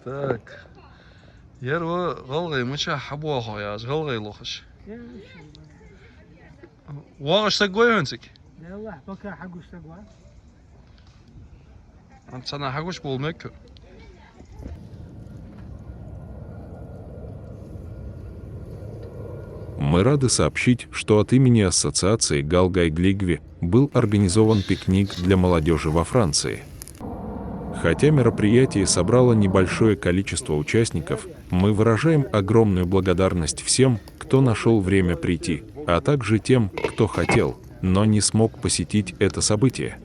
Так. يروى غلغي مشا حبوها يا غلغي لوخش. واغش تقوي هنسك. يلا بكا حقوش تقوى. انت انا حقوش بولمك. Мы рады сообщить, что от имени ассоциации Галгай-Глигви был организован пикник для молодежи во Франции. Хотя мероприятие собрало небольшое количество участников, мы выражаем огромную благодарность всем, кто нашел время прийти, а также тем, кто хотел, но не смог посетить это событие.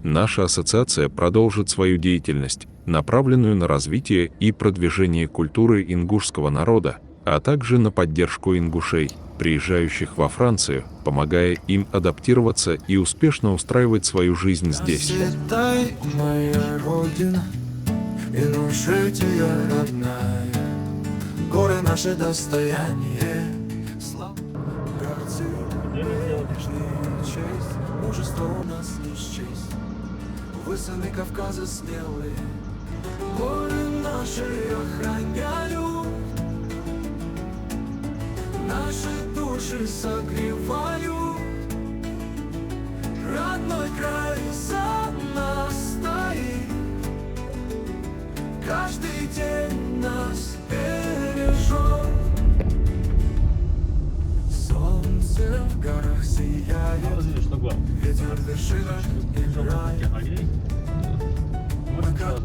Наша ассоциация продолжит свою деятельность, направленную на развитие и продвижение культуры ингушского народа, а также на поддержку ингушей, приезжающих во Францию, помогая им адаптироваться и успешно устраивать свою жизнь здесь. Расцветай, моя родина, Ингушетия тебя родная, горы наше достояние, слава, братцы, нежная честь, мужество у нас не счесть, высоты Кавказа смелые, горы наши охраняют, наши души согревают, родной край за нас стоит, каждый день нас бережет. Солнце в горах сияет, ветер в вершинах играет. Мы как